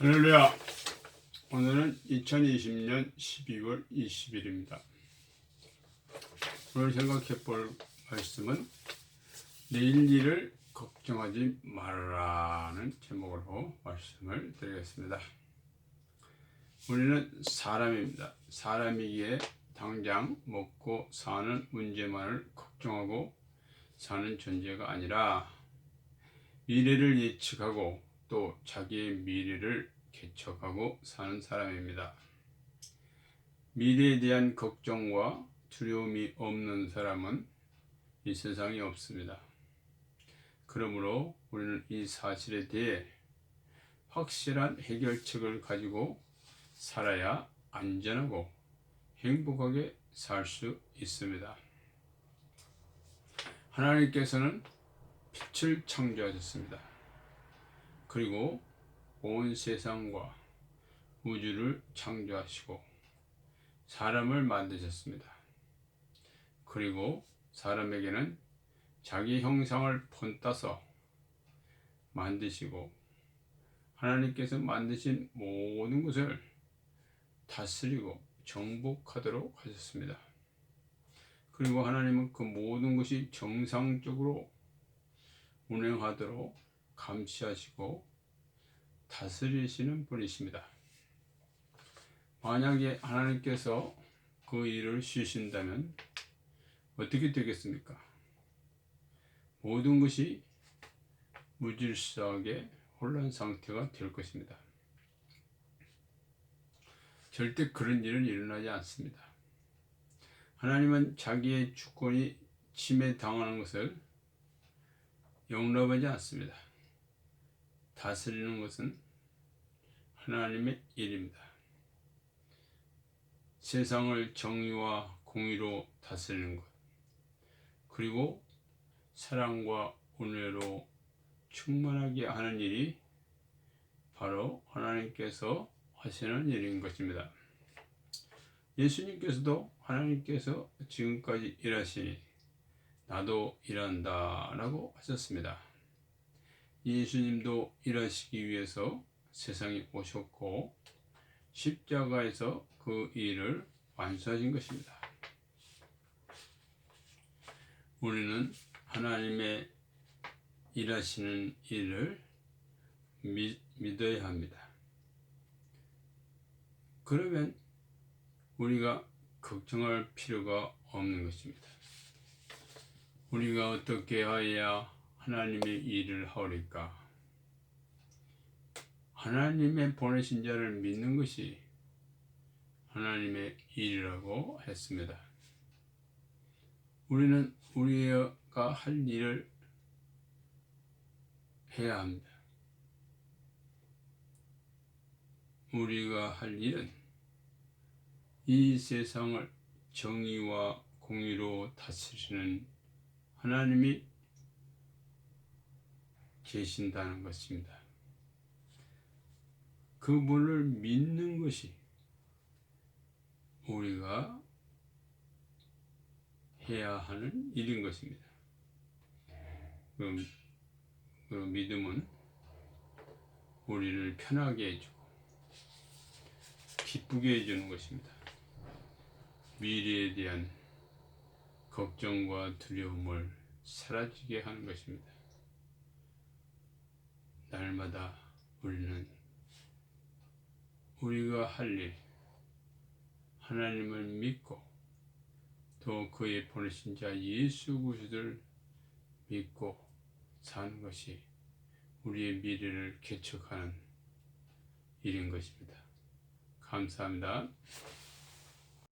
할렐루야. 오늘은 2020년 12월 20일입니다. 오늘 생각해 볼 말씀은 내일 일을 걱정하지 말라는 제목으로 말씀을 드리겠습니다. 우리는 사람입니다. 사람이기에 당장 먹고 사는 문제만을 걱정하고 사는 존재가 아니라 미래를 예측하고 또 자기의 미래를 개척하고 사는 사람입니다. 미래에 대한 걱정과 두려움이 없는 사람은 이 세상에 없습니다. 그러므로 우리는 이 사실에 대해 확실한 해결책을 가지고 살아야 안전하고 행복하게 살 수 있습니다. 하나님께서는 빛을 창조하셨습니다. 그리고 온 세상과 우주를 창조하시고 사람을 만드셨습니다. 그리고 사람에게는 자기 형상을 본따서 만드시고 하나님께서 만드신 모든 것을 다스리고 정복하도록 하셨습니다. 그리고 하나님은 그 모든 것이 정상적으로 운행하도록 감시하시고 다스리시는 분이십니다. 만약에 하나님께서 그 일을 쉬신다면 어떻게 되겠습니까? 모든 것이 무질서하게 혼란 상태가 될 것입니다. 절대 그런 일은 일어나지 않습니다. 하나님은 자기의 주권이 침해당하는 것을 용납하지 않습니다. 다스리는 것은 하나님의 일입니다. 세상을 정의와 공의로 다스리는 것, 그리고 사랑과 은혜로 충만하게 하는 일이 바로 하나님께서 하시는 일인 것입니다. 예수님께서도 하나님께서 지금까지 일하시니 나도 일한다 라고 하셨습니다. 예수님도 일하시기 위해서 세상에 오셨고 십자가에서 그 일을 완수하신 것입니다. 우리는 하나님의 일하시는 일을 믿어야 합니다. 그러면 우리가 걱정할 필요가 없는 것입니다. 우리가 어떻게 해야 하나님의 일을 하오리까? 하나님의 보내신 자를 믿는 것이 하나님의 일이라고 했습니다. 우리는 우리가 할 일을 해야 합니다. 우리가 할 일은 이 세상을 정의와 공의로 다스리시는 하나님이 계신다는 것입니다. 그분을 믿는 것이 우리가 해야 하는 일인 것입니다. 그 믿음은 우리를 편하게 해주고 기쁘게 해주는 것입니다. 미래에 대한 걱정과 두려움을 사라지게 하는 것입니다. 날마다 우리는 우리가 할 일, 하나님을 믿고 또 그의 보내신 자 예수 그리스도를 믿고 사는 것이 우리의 미래를 개척하는 일인 것입니다. 감사합니다.